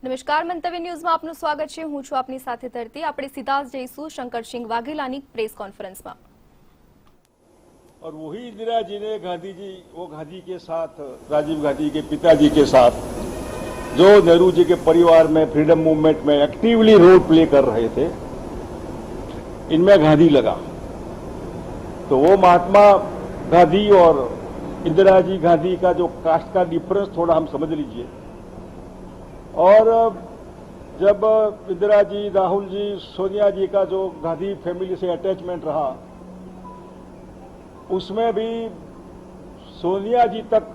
નમસ્કાર, મંતવ્ય ન્યૂઝમાં આપનું સ્વાગત છે। હું છું આપની સાથે ધરતી। આપણે સીધા જ જઈશું શંકરસિંહ વાઘેલાની પ્રેસ કોન્ફરન્સમાં। और वही इंदिरा जी ने गांधी के साथ, राजीव गांधी के पिताजी के साथ, जो नेहरू जी के परिवार में फ्रीडम मूवमेंट में एक्टिवली रोल प्ले कर रहे थे, इनमें गांधी लगा। तो वो महात्मा गांधी और इंदिरा जी गांधी का जो कास्ट का डिफरेंस थोड़ा हम समझ लीजिए। और जब इंदिरा जी, राहुल जी, सोनिया जी का जो गांधी फैमिली से अटैचमेंट रहा, उसमें भी सोनिया जी तक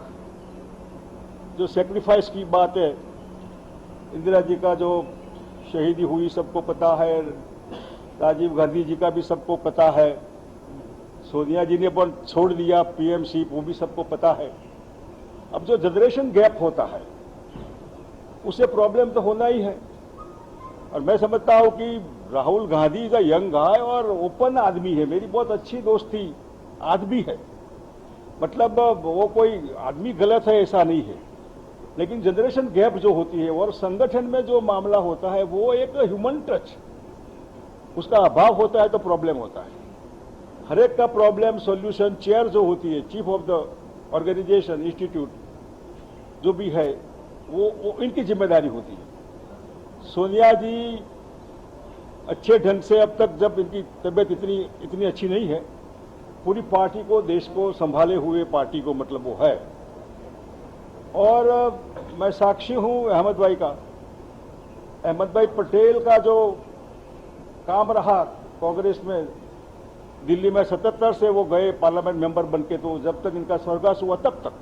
जो सेक्रीफाइस की बात है, इंदिरा जी का जो शहीदी हुई सबको पता है, राजीव गांधी जी का भी सबको पता है, सोनिया जी ने पर छोड़ दिया पीएमसी, वो भी सबको पता है। अब जो जनरेशन गैप होता है उससे प्रॉब्लम तो होना ही है। और मैं समझता हूं कि Rahul Gandhi is a young guy और ओपन आदमी है, मेरी बहुत अच्छी दोस्ती आदमी है, मतलब वो कोई आदमी गलत है ऐसा नहीं है, लेकिन जनरेशन गैप जो होती है और संगठन में जो मामला होता है वो एक ह्यूमन टच, उसका अभाव होता है तो प्रॉब्लम होता है। हर एक का प्रॉब्लम सॉल्यूशन चेयर जो होती है, chief of the organization institute जो भी है, वो इनकी जिम्मेदारी होती है। सोनिया जी अच्छे ढंग से अब तक, जब इनकी तबीयत इतनी अच्छी नहीं है, पूरी पार्टी को, देश को संभाले हुए पार्टी को मतलब वो है। और मैं साक्षी हूं अहमद भाई का, अहमद भाई पटेल का जो काम रहा कांग्रेस में, दिल्ली में 77 से वो गए पार्लियामेंट मेंबर बनके, तो जब तक इनका स्वर्गवास हुआ तब तक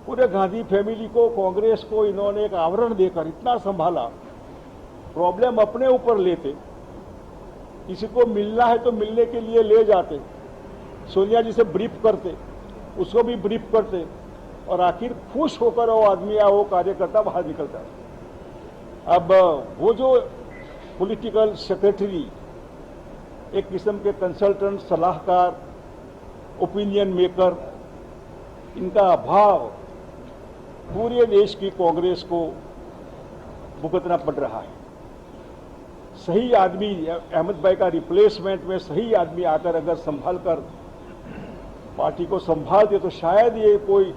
पूरे गांधी फैमिली को, कांग्रेस को इन्होंने एक आवरण देकर इतना संभाला। प्रॉब्लम अपने ऊपर लेते, किसी को मिलना है तो मिलने के लिए ले जाते, सोनिया जी से ब्रीफ करते, उसको भी ब्रीफ करते, और आखिर खुश होकर वो आदमी या वो कार्यकर्ता बाहर निकलता है। अब वो जो पॉलिटिकल सेक्रेटरी, एक किस्म के कंसल्टेंट, सलाहकार, ओपिनियन मेकर, इनका अभाव पूरे देश की कांग्रेस को भुगतना पड़ रहा है। सही आदमी, अहमद भाई का रिप्लेसमेंट में सही आदमी आकर अगर संभाल कर पार्टी को संभाल दे तो शायद ये कोई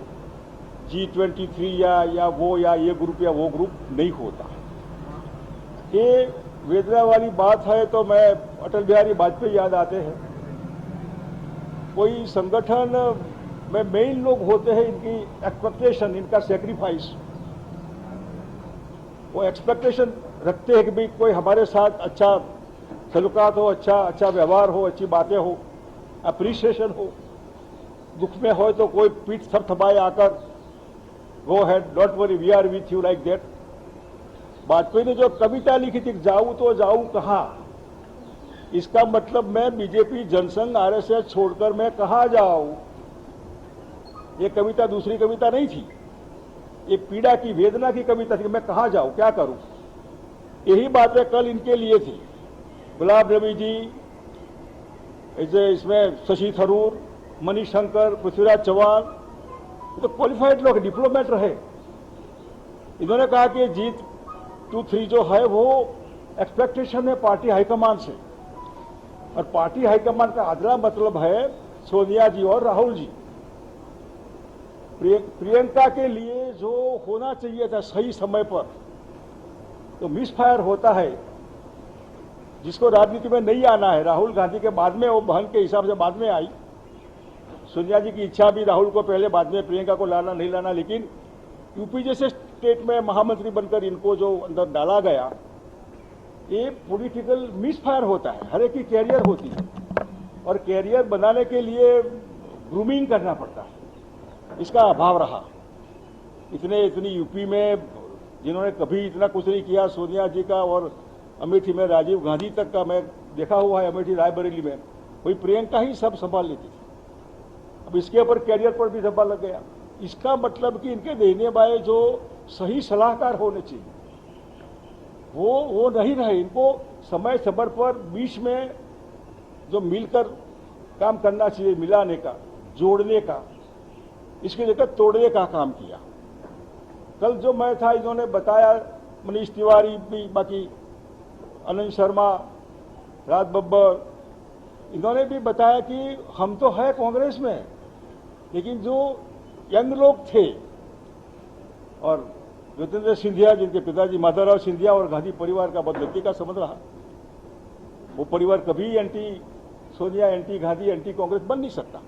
G23 या ये ग्रुप या वो ग्रुप नहीं होता। ये वेदना वाली बात है तो मैं अटल बिहारी वाजपेयी याद आते हैं। कोई संगठन में मेन लोग होते हैं, इनकी एक्सपेक्टेशन, इनका सेक्रीफाइस, वो एक्सपेक्टेशन रखते हैं कि भाई कोई हमारे साथ अच्छा सलूकात हो, अच्छा व्यवहार हो, अच्छी बातें हो, अप्रिसिएशन हो। दुख में हो तो कोई पीठ थपथपाए आकर, go head, don't worry, we are with you, like that. Vajpayee ने जो कविता लिखी थी, जाऊं तो जाऊं कहां, इसका मतलब मैं बीजेपी, जनसंघ, आरएसएस छोड़कर मैं कहां जाऊं। ये कविता दूसरी कविता नहीं थी, ये पीड़ा की, वेदना की कविता थी। मैं कहां जाऊं, क्या करूं। यही बातें कल इनके लिए थी। गुलाब नबी जी, इसमें शशि थरूर, मनीष शंकर, पृथ्वीराज चौहान, तो क्वालिफाइड लोग, डिप्लोमेट रहे। इन्होंने कहा कि G23 जो है वो एक्सपेक्टेशन है पार्टी हाईकमान से, और पार्टी हाईकमान का अगला मतलब है सोनिया जी और राहुल जी। प्रियंका के लिए जो होना चाहिए था सही समय पर, तो मिसफायर होता है। जिसको राजनीति में नहीं आना है, राहुल गांधी के बाद में, वो बहन के हिसाब से बाद में आई। सोनिया जी की इच्छा भी राहुल को पहले, बाद में प्रियंका को लाना नहीं लाना, लेकिन यूपी जैसे स्टेट में महामंत्री बनकर इनको जो अंदर डाला गया, ये पॉलिटिकल मिसफायर होता है। हर एक की कैरियर होती है, और कैरियर बनाने के लिए ग्रूमिंग करना पड़ता है, इसका अभाव रहा। इतनी यूपी में जिन्होंने कभी इतना कुछ नहीं किया, सोनिया जी का, और अमेठी में राजीव गांधी तक का मैं देखा हुआ है, अमेठी रायबरेली में, वही प्रियंका ही सब संभाल लेती थी। अब इसके ऊपर कैरियर पर भी धब्बा लग गया। इसका मतलब कि इनके देने वाले जो सही सलाहकार होने चाहिए वो नहीं रहे। इनको समय समय पर बीच में जो मिलकर काम करना चाहिए, मिलाने का, जोड़ने का, इसकी जगह तोड़ने का काम किया। कल जो मैं था, इन्होंने बताया मनीष तिवारी भी, बाकी अनंत शर्मा, राज बब्बर, इन्होंने भी बताया कि हम तो है कांग्रेस में, लेकिन जो यंग लोग थे और ज्योतिरादित्य सिंधिया, जिनके पिताजी माधवराव सिंधिया और गांधी परिवार का बहुत व्यक्ति का संबंध रहा, वो परिवार कभी anti Sonia, anti Gandhi, anti Congress बन नहीं सकता।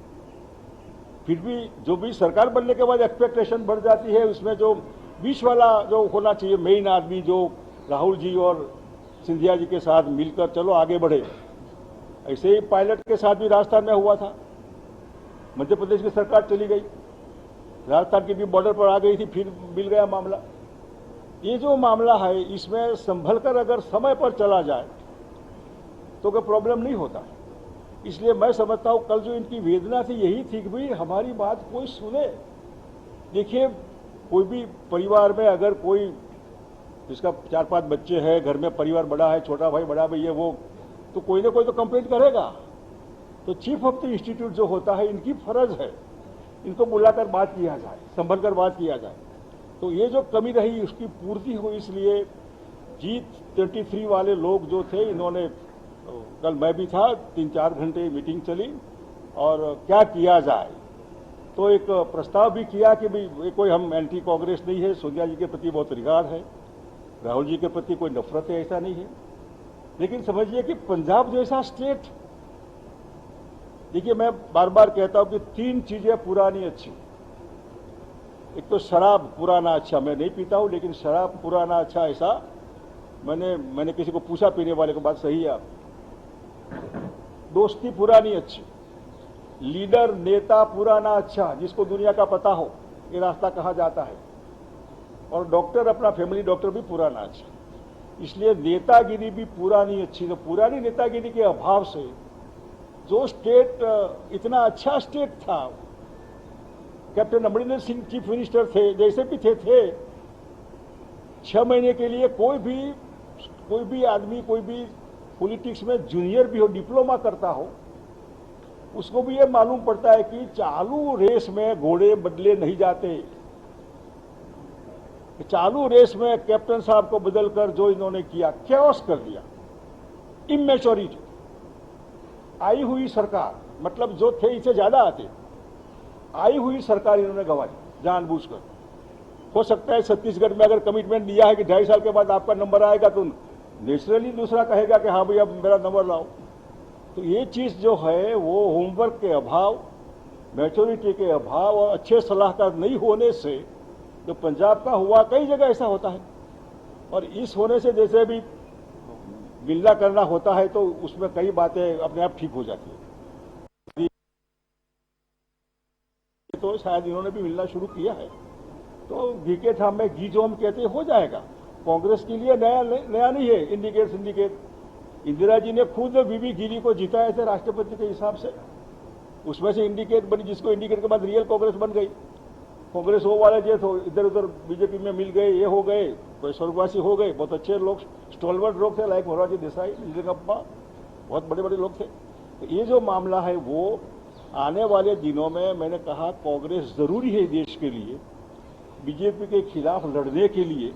फिर भी जो भी सरकार बनने के बाद एक्सपेक्टेशन बढ़ जाती है, उसमें जो बीच वाला जो होना चाहिए मेन आदमी, जो राहुल जी और सिंधिया जी के साथ मिलकर चलो आगे बढ़े, ऐसे ही पायलट के साथ भी राजस्थान में हुआ था। मध्य प्रदेश की सरकार चली गई, राजस्थान की भी बॉर्डर पर आ गई थी, फिर मिल गया मामला। ये जो मामला है, इसमें संभल कर अगर समय पर चला जाए तो कोई प्रॉब्लम नहीं होता है। इसलिए मैं समझता हूं कल जो इनकी वेदना थी यही थी कि भाई हमारी बात कोई सुने। देखिए, कोई भी परिवार में अगर कोई जिसका 4-5 बच्चे हैं, घर में परिवार बड़ा है, छोटा भाई बड़ा भाई है, वो तो कोई ना कोई तो कंप्लेंट करेगा। तो चीफ ऑफ द इंस्टीट्यूट जो होता है, इनकी फर्ज है इनको बुलाकर बात किया जाए, संभल कर बात किया जाए। तो ये जो कमी रही उसकी पूर्ति हो, इसलिए G23 वाले लोग जो थे, इन्होंने, कल मैं भी था, 3-4 घंटे मीटिंग चली और क्या किया जाए, तो एक प्रस्ताव भी किया कि भाई कोई हम एंटी कांग्रेस नहीं है, सोनिया जी के प्रति बहुत रिगार्ड है, राहुल जी के प्रति कोई नफरत है, ऐसा नहीं है। लेकिन समझिए कि पंजाब जैसा स्टेट, देखिए मैं बार बार कहता हूं कि 3 चीजें पुरानी अच्छी। एक तो शराब पुराना अच्छा, मैं नहीं पीता हूं, लेकिन शराब पुराना अच्छा, ऐसा मैंने किसी को पूछा पीने वाले को, बात सही है आप। दोस्ती पुरानी अच्छी, लीडर नेता पुराना अच्छा, जिसको दुनिया का पता हो ये रास्ता कहाँ जाता है, और डॉक्टर, अपना फैमिली डॉक्टर भी पुराना अच्छा। इसलिए नेतागिरी भी पुरानी अच्छी। तो पुरानी नेतागिरी के अभाव से जो स्टेट इतना अच्छा स्टेट था, captain Amarinder Singh chief minister थे, जैसे भी थे 6 महीने के लिए कोई भी आदमी, कोई भी पॉलिटिक्स में जूनियर भी हो, डिप्लोमा करता हो, उसको भी ये मालूम पड़ता है कि चालू रेस में घोड़े बदले नहीं जाते। चालू रेस में कैप्टन साहब को बदलकर जो इन्होंने किया, कैओस कर दिया, इमेच्योरिटी। आई हुई सरकार, मतलब जो थे इससे ज्यादा आते, आई हुई सरकार इन्होंने गंवाई जानबूझकर। हो सकता है छत्तीसगढ़ में अगर कमिटमेंट दिया है कि 2.5 साल के बाद आपका नंबर आएगा, तो नेचुरली दूसरा कहेगा कि हाँ भाई अब मेरा नंबर लाओ। तो ये चीज जो है वो होमवर्क के अभाव, मैच्योरिटी के अभाव और अच्छे सलाहकार नहीं होने से जो पंजाब का हुआ, कई जगह ऐसा होता है। और इस होने से जैसे भी मिलना करना होता है तो उसमें कई बातें अपने आप ठीक हो जाती है। तो शायद इन्होंने भी मिलना शुरू किया है, तो घी के थाम में घी जो हम कहते हैं हो जाएगा। कांग्रेस के लिए नया नहीं है इंडिकेट सिंडिकेट। इंदिरा जी ने खुद बीबी गिरी को जिताए थे राष्ट्रपति के हिसाब से, उसमें से इंडिकेट बनी, जिसको इंडिकेट के बाद रियल कांग्रेस बन गई। कांग्रेस वो वाले जो तो इधर उधर बीजेपी में मिल गए, ये हो गए, कोई स्वर्गवासी हो गए, बहुत अच्छे लोग, स्टॉलवर्ड लोग थे, लाइक मोरारजी देसाई, निजगप्पा, बहुत बड़े बड़े लोग थे। तो ये जो मामला है वो आने वाले दिनों में, मैंने कहा कांग्रेस जरूरी है देश के लिए, बीजेपी के खिलाफ लड़ने के लिए,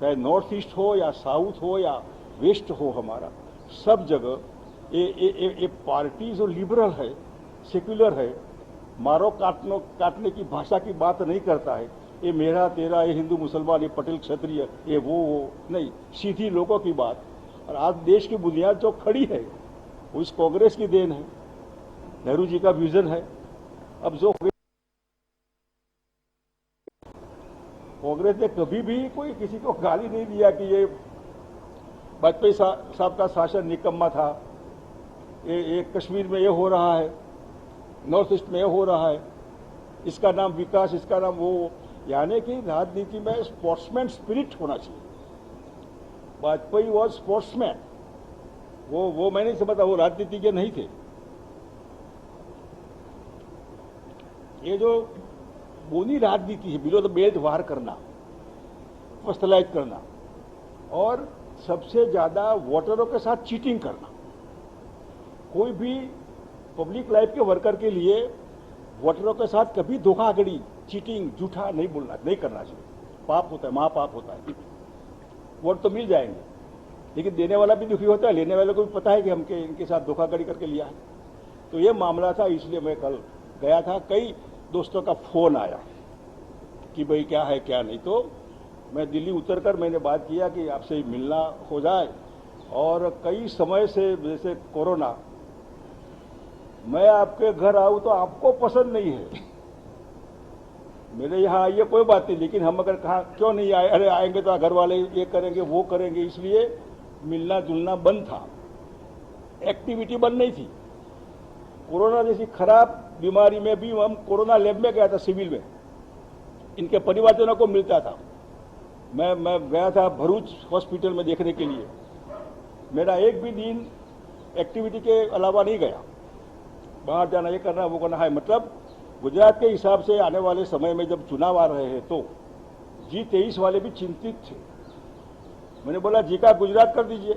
चाहे नॉर्थ ईस्ट हो या साउथ हो या वेस्ट हो, हमारा सब जगह ये पार्टी जो लिबरल है, सेक्युलर है, मारो काटने की भाषा की बात नहीं करता है, ये मेरा तेरा, ये हिंदू मुसलमान, ये पटेल क्षत्रिय, ये वो नहीं, सीधी लोगों की बात। और आज देश की बुनियाद जो खड़ी है वो इस कांग्रेस की देन है, नेहरू जी का विजन है। अब जो कांग्रेस ने कभी भी कोई किसी को गाली नहीं दिया कि ये वाजपेयी साहब का शासन निकम्मा था, ये कश्मीर में ये हो रहा है, नॉर्थ ईस्ट में ये हो रहा है, इसका नाम विकास, इसका नाम वो। यानी कि राजनीति में स्पोर्ट्समैन स्पिरिट होना चाहिए। वाजपेयी वॉज स्पोर्ट्समैन, वो मैं नहीं समझता वो राजनीतिज्ञ नहीं थे। ये जो बोनी राजनीति है, बिलो द बेल्ट वार करना, फर्स्टलाइज करना, और सबसे ज्यादा वोटरों के साथ चीटिंग करना। कोई भी पब्लिक लाइफ के वर्कर के लिए वोटरों के साथ कभी धोखाधड़ी, चीटिंग, झूठा नहीं बोलना, नहीं करना चाहिए। पाप होता है, महापाप होता है। वोट तो मिल जाएंगे, लेकिन देने वाला भी दुखी होता है, लेने वाले को भी पता है कि हम इनके साथ धोखाधड़ी करके लिया है। तो ये मामला था, इसलिए मैं कल गया था। कई दोस्तों का फोन आया कि भाई क्या है क्या नहीं, तो मैं दिल्ली उतरकर मैंने बात किया कि आपसे मिलना हो जाए। और कई समय से, जैसे कोरोना, मैं आपके घर आऊं तो आपको पसंद नहीं है, मेरे यहाँ आइए कोई बात नहीं, लेकिन हम अगर कहा क्यों नहीं आए, अरे आएंगे तो घर वाले ये करेंगे वो करेंगे, इसलिए मिलना जुलना बंद था, एक्टिविटी बंद नहीं थी। कोरोना जैसी खराब बीमारी में भी हम कोरोना लैब में गया था, सिविल में, इनके परिवारजनों को मिलता था। मैं गया था भरूच हॉस्पिटल में देखने के लिए, मेरा एक भी दिन एक्टिविटी के अलावा नहीं गया। बाहर जाना, ये करना वो करना है। मतलब गुजरात के हिसाब से आने वाले समय में जब चुनाव आ रहे हैं तो G23 वाले भी चिंतित थे। मैंने बोला जी का गुजरात कर दीजिए,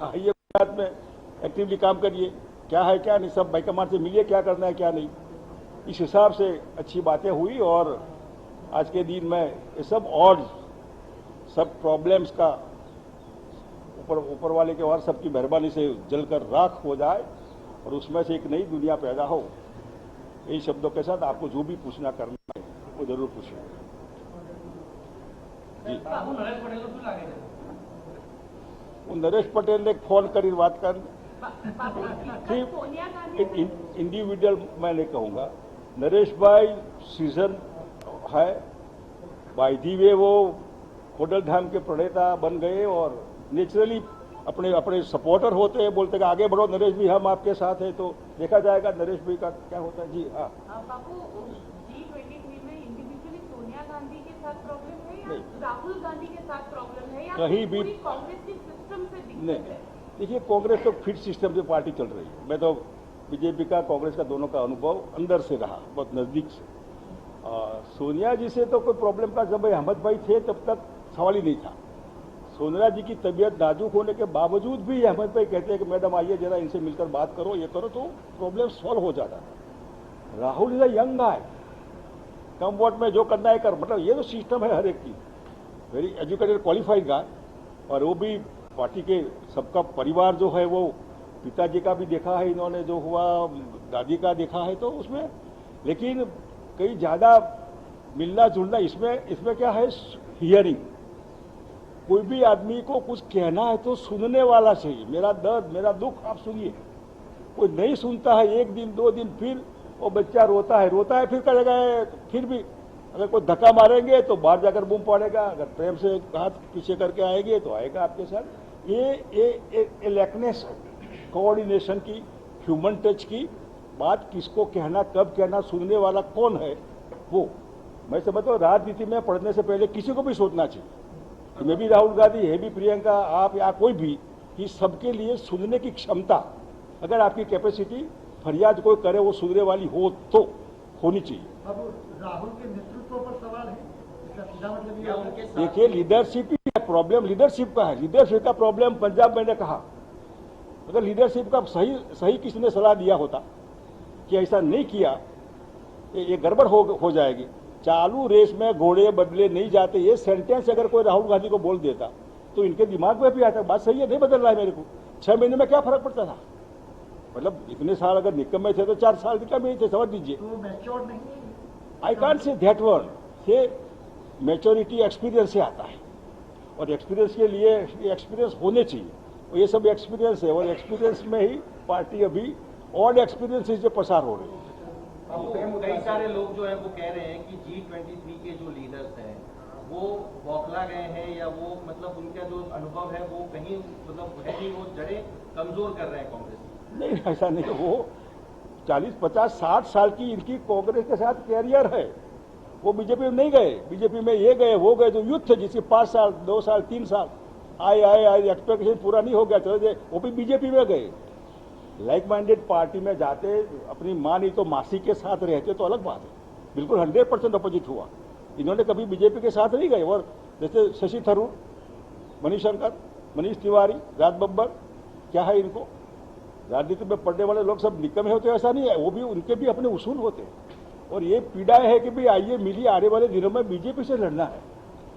आइए गुजरात में एक्टिवली काम करिए, क्या है क्या नहीं, सब हाईकमान से मिलिए, क्या करना है क्या नहीं। इस हिसाब से अच्छी बातें हुई और आज के दिन में ये सब और सब प्रॉब्लम्स का ऊपर वाले के और सबकी मेहरबानी से जलकर राख हो जाए और उसमें से एक नई दुनिया पैदा हो। यही शब्दों के साथ आपको जो भी पूछना करना है वो जरूर पूछिए। जी, वो नरेश पटेल ने फोन कर बात कर, इंडिविजुअल मैं नहीं कहूंगा। नरेश भाई सीजन है, बाय दी वे वो खोडलधाम के प्रणेता बन गए और नेचुरली अपने अपने सपोर्टर होते हैं, बोलते हैं आगे बढ़ो नरेश भी, हम आपके साथ हैं। तो देखा जाएगा नरेश भाई का क्या होता है। जी हाँ, बापू, G23 में इंडिविजुअली सोनिया गांधी के साथ प्रॉब्लम है या नहीं, राहुल गांधी के साथ प्रॉब्लम है या कहीं भी पूरी कांग्रेस के सिस्टम से दिक्कत नहीं। है? देखिए, कांग्रेस तो फिट सिस्टम से पार्टी चल रही है। मैं तो बीजेपी का कांग्रेस का दोनों का अनुभव अंदर से रहा, बहुत नजदीक से। सोनिया जी से तो कोई प्रॉब्लम का, जब अहमद भाई थे तब तक सवाल ही नहीं था। सोनिया जी की तबीयत नाजुक होने के बावजूद भी अहमद भाई कहते हैं कि मैडम आइए जरा इनसे मिलकर बात करो, ये करो, तो प्रॉब्लम सॉल्व हो जाता है। Rahul is a young guy, come vote में जो करना है कर, मतलब ये तो सिस्टम है हर एक की, वेरी एजुकेटेड क्वालिफाइड गाय। और वो भी पार्टी के सबका परिवार जो है वो, पिताजी का भी देखा है इन्होंने, जो हुआ दादी का देखा है, तो उसमें लेकिन कई ज्यादा मिलना जुलना इसमें क्या है, हियरिंग। कोई भी आदमी को कुछ कहना है तो सुनने वाला चाहिए, मेरा दर्द मेरा दुख आप सुनिए। कोई नहीं सुनता है, एक दिन दो दिन, फिर वो बच्चा रोता है फिर करेगा, फिर भी अगर कोई धक्का मारेंगे तो बाहर जाकर बूम पड़ेगा, अगर प्रेम से हाथ पीछे करके आएंगे तो आएगा आपके साथ। ये लैकनेस कोऑर्डिनेशन की, ह्यूमन टच की बात, किसको कहना कब कहना, सुनने वाला कौन है वो मैं समझता हूँ राजनीति में पढ़ने से पहले किसी को भी सोचना चाहिए। मैं भी राहुल गांधी है भी प्रियंका, आप या कोई भी, कि सबके लिए सुनने की क्षमता, अगर आपकी कैपेसिटी, फरियाद कोई करे वो सुनने वाली हो तो होनी चाहिए। अब राहुल के नेतृत्व पर सवाल है, इसका सीधा मतलब ये है कि देखिए, लीडरशिप ही है प्रॉब्लम, लीडरशिप का है। लीडरशिप का प्रॉब्लम पंजाब मैंने कहा, अगर लीडरशिप का सही किसी ने सलाह दिया होता कि ऐसा नहीं किया, ये गड़बड़ हो जाएगी। चालू रेस में घोड़े बदले नहीं जाते, ये सेंटेंस अगर कोई राहुल गांधी को बोल देता तो इनके दिमाग में भी आता, बात सही है, नहीं बदल रहा है मेरे को, 6 महीने में क्या फर्क पड़ता था। मतलब इतने साल अगर निकम्मे थे तो 4 साल निकम्मे थे, समझ लीजिए। तो मैच्योर नहीं है। I can't say that word, से मैच्योरिटी एक्सपीरियंस से आता है, और एक्सपीरियंस के लिए एक्सपीरियंस होने चाहिए, और ये सब एक्सपीरियंस है, और एक्सपीरियंस में ही पार्टी अभी और एक्सपीरियंस से प्रसार हो रही है। कई सारे लोग जो है वो कह रहे हैं कि G23 के जो लीडर्स हैं वो बौखला गए हैं, या वो मतलब उनका जो अनुभव है वो कहीं मतलब है नहीं, वो जड़ें कमजोर कर रहे हैं कांग्रेस की। नहीं, ऐसा नहीं, वो 40, 50, 60 साल की इनकी कांग्रेस के साथ कैरियर है। वो बीजेपी में नहीं गए, बीजेपी में ये गए वो गए, जो युद्ध थे जिसके 5 साल 2 साल 3 साल आए एक्सपेक्टेशन पूरा नहीं हो गया, चले गए, वो भी बीजेपी में गए। लाइक माइंडेड पार्टी में जाते, अपनी माँ नहीं तो मासी के साथ रहते तो अलग बात है, बिल्कुल 100% अपोजिट हुआ। इन्होंने कभी बीजेपी के साथ नहीं गए। और जैसे शशि थरूर, मणिशंकर, मनीष तिवारी, राज बब्बर, क्या है इनको, राजनीति में पढ़ने वाले लोग सब निकम्मे होते, ऐसा नहीं है, वो भी, उनके भी अपने उसूल होते हैं। और ये पीड़ा है कि भाई आइए मिलिए, आने वाले दिनों में बीजेपी से लड़ना है,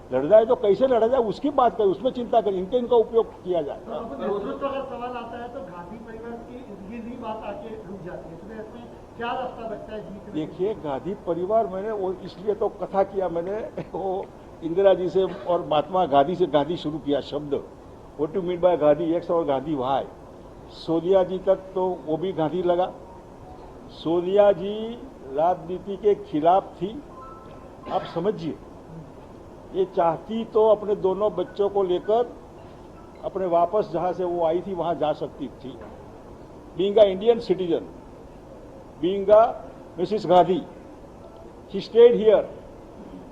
लड़ना है तो कैसे लड़ा जाए उसकी बात करें, उसमें चिंता करें, इनका उपयोग किया जाए। तो नेतृत्व अगर सवाल आता है तो गांधी परिवार की इर्द-गिर्द बात आके रुक जाती है, इसलिए इसमें क्या रास्ता बचता है जीत में? देखिए गांधी परिवार, मैंने वो इसलिए तो कथा किया मैंने वो इंदिरा जी से और महात्मा गांधी से गांधी शुरू किया शब्द, what you mean by Gandhi x और गांधी वाई। सोनिया जी तक तो वो भी गांधी लगा। सोनिया जी राजनीति के खिलाफ थी, आप समझिए, ये चाहती तो अपने दोनों बच्चों को लेकर अपने वापस जहां से वो आई थी वहां जा सकती थी। Being a Indian citizen, being a Mrs Gandhi, she state here.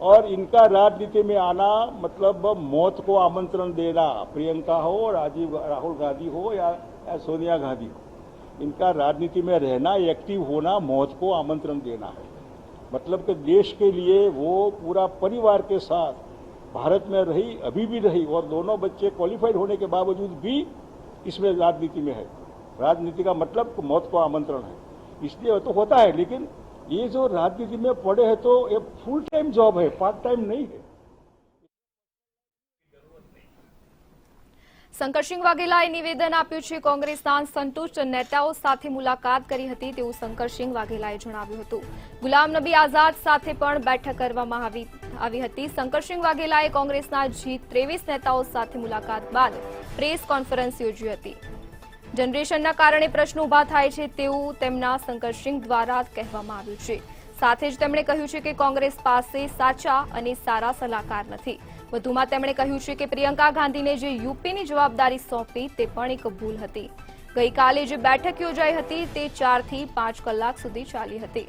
और इनका राजनीति में आना मतलब मौत को आमंत्रण देना, प्रियंका हो, राहुल गांधी हो या सोनिया गांधी हो, इनका राजनीति में रहना, एक्टिव होना मौत को आमंत्रण देना है। मतलब कि देश के लिए वो पूरा परिवार के साथ भारत में रही, अभी भी रही, और दोनों बच्चे क्वालिफाइड होने के बावजूद भी इसमें राजनीति में है। राजनीति का मतलब मौत को आमंत्रण है, इसलिए तो होता है। लेकिन ये जो राजनीति में पड़े हैं तो ये फुल टाइम जॉब है, पार्ट टाइम नहीं है। શંકરસિંહ વાઘેલાએ નિવેદન આપ્યું છે। કોંગ્રેસના સંતુષ્ટ નેતાઓ સાથે મુલાકાત કરી હતી તેવું શંકરસિંહ વાઘેલાએ જણાવ્યું હતું। ગુલામ નબી આઝાદ સાથે પણ બેઠક કરવામાં આવી હતી। શંકરસિંહ વાઘેલાએ કોંગ્રેસના G23 નેતાઓ સાથે મુલાકાત બાદ પ્રેસ કોન્ફરન્સ યોજી હતી। જનરેશનના કારણે પ્રશ્નો ઉભા થાય છે તેવું તેમના શંકરસિંહ દ્વારા કહેવામાં આવ્યું છે। સાથે જ તેમણે કહ્યું છે કે કોંગ્રેસ પાસે સાચા અને સારા સલાહકાર નથી। વધુમાં તેમણે કહ્યું છે કે પ્રિયંકા ગાંધીને જે યુપીની જવાબદારી સોંપી તે પણ એક ભૂલ હતી। ગઈકાલે જે બેઠક યોજાઈ હતી તે 4 થી 5 કલાક સુધી ચાલી હતી।